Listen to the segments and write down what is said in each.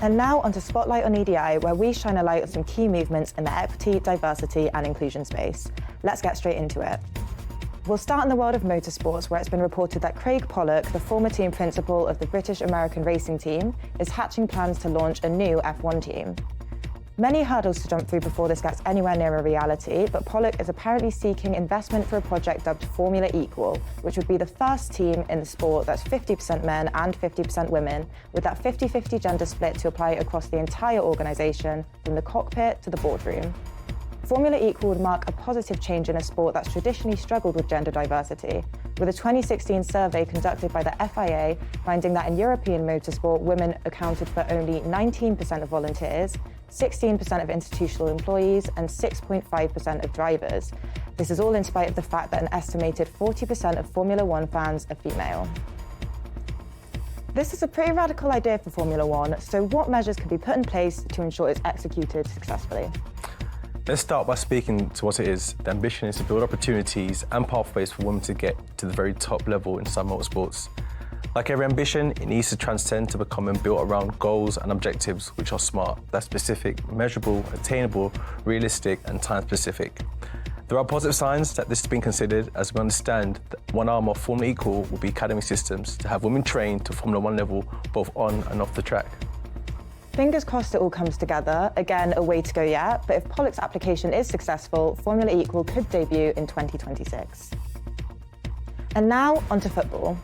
And now onto Spotlight on EDI, where we shine a light on some key movements in the equity, diversity and inclusion space. Let's get straight into it. We'll start in the world of motorsports, where it's been reported that Craig Pollock, the former team principal of the British American racing team, is hatching plans to launch a new F1 team. Many hurdles to jump through before this gets anywhere near a reality, but Pollock is apparently seeking investment for a project dubbed Formula Equal, which would be the first team in the sport that's 50% men and 50% women, with that 50-50 gender split to apply across the entire organisation, from the cockpit to the boardroom. Formula Equal would mark a positive change in a sport that's traditionally struggled with gender diversity, with a 2016 survey conducted by the FIA finding that in European motorsport, women accounted for only 19% of volunteers, 16% of institutional employees, and 6.5% of drivers. This is all in spite of the fact that an estimated 40% of Formula One fans are female. This is a pretty radical idea for Formula One, so what measures can be put in place to ensure it's executed successfully? Let's start by speaking to what it is. The ambition is to build opportunities and pathways for women to get to the very top level in some motorsports. Like every ambition, it needs to transcend to becoming built around goals and objectives which are smart, that's specific, measurable, attainable, realistic and time-specific. There are positive signs that this has been considered, as we understand that one arm of Formula Equal will be academy systems to have women trained to Formula One level both on and off the track. Fingers crossed it all comes together. Again, a way to go yet, but if Pollock's application is successful, Formula Equal could debut in 2026. And now, onto football.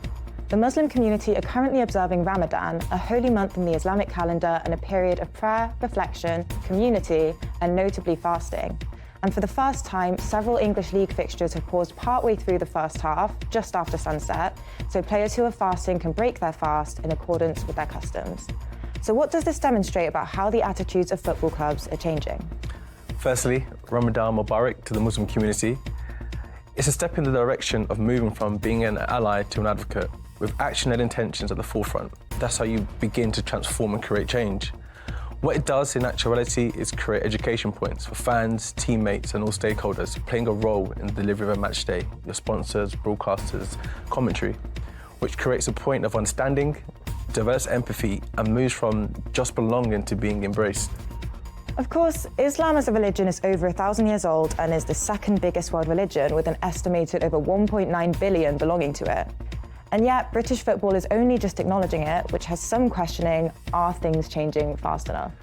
The Muslim community are currently observing Ramadan, a holy month in the Islamic calendar and a period of prayer, reflection, community, and notably fasting. And for the first time, several English League fixtures have paused partway through the first half, just after sunset, so players who are fasting can break their fast in accordance with their customs. So what does this demonstrate about how the attitudes of football clubs are changing? Firstly, Ramadan Mubarak to the Muslim community. It's a step in the direction of moving from being an ally to an advocate, with action and intentions at the forefront. That's how you begin to transform and create change. What it does in actuality is create education points for fans, teammates and all stakeholders playing a role in the delivery of a match day, your sponsors, broadcasters, commentary, which creates a point of understanding, develops empathy and moves from just belonging to being embraced. Of course, Islam as a religion is over 1,000 years old and is the second biggest world religion, with an estimated over 1.9 billion belonging to it. And yet, British football is only just acknowledging it, which has some questioning, are things changing fast enough?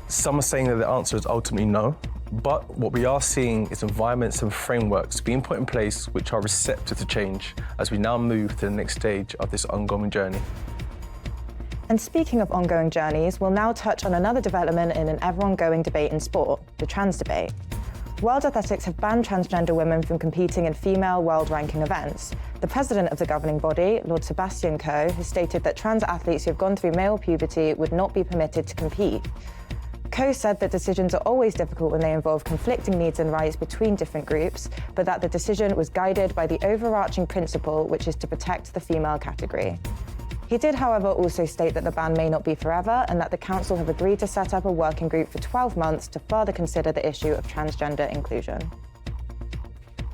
Some are saying that the answer is ultimately no, but what we are seeing is environments and frameworks being put in place which are receptive to change as we now move to the next stage of this ongoing journey. And speaking of ongoing journeys, we'll now touch on another development in an ever-ongoing debate in sport, the trans debate. World Athletics have banned transgender women from competing in female world ranking events. The president of the governing body, Lord Sebastian Coe, has stated that trans athletes who have gone through male puberty would not be permitted to compete. Coe said that decisions are always difficult when they involve conflicting needs and rights between different groups, but that the decision was guided by the overarching principle, which is to protect the female category. He did, however, also state that the ban may not be forever and that the council have agreed to set up a working group for 12 months to further consider the issue of transgender inclusion.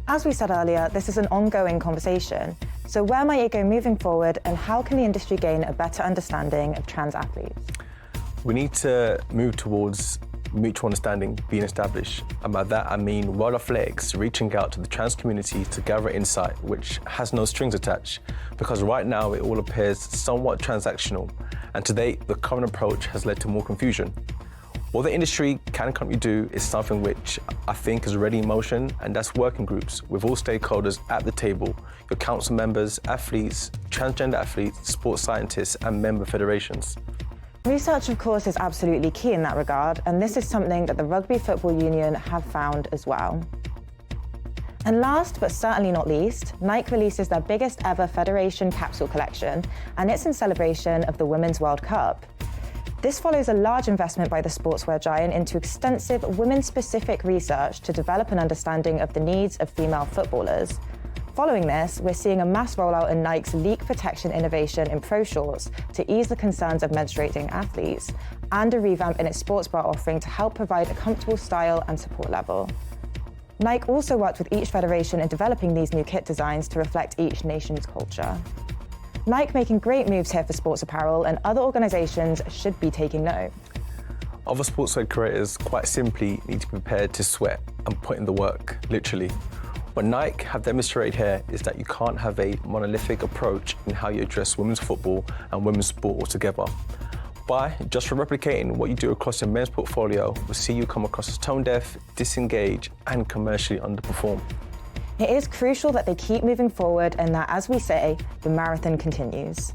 As we said earlier, this is an ongoing conversation. So where might it go moving forward, and how can the industry gain a better understanding of trans athletes? We need to move towards mutual understanding being established. And by that, I mean World Athletics reaching out to the trans community to gather insight, which has no strings attached, because right now it all appears somewhat transactional. And to date, the current approach has led to more confusion. What the industry can currently do is something which I think is already in motion, and that's working groups with all stakeholders at the table, your council members, athletes, transgender athletes, sports scientists, and member federations. Research, of course, is absolutely key in that regard, and this is something that the Rugby Football Union have found as well. And last, but certainly not least, Nike releases their biggest ever Federation capsule collection, and it's in celebration of the Women's World Cup. This follows a large investment by the sportswear giant into extensive women-specific research to develop an understanding of the needs of female footballers. Following this, we're seeing a mass rollout in Nike's leak protection innovation in pro shorts to ease the concerns of menstruating athletes, and a revamp in its sports bra offering to help provide a comfortable style and support level. Nike also worked with each federation in developing these new kit designs to reflect each nation's culture. Nike making great moves here for sports apparel, and other organisations should be taking note. Other sportswear creators quite simply need to be prepared to sweat and put in the work, literally. What Nike have demonstrated here is that you can't have a monolithic approach in how you address women's football and women's sport altogether. By just replicating what you do across your men's portfolio, we'll see you come across as tone-deaf, disengaged, and commercially underperform. It is crucial that they keep moving forward and that, as we say, the marathon continues.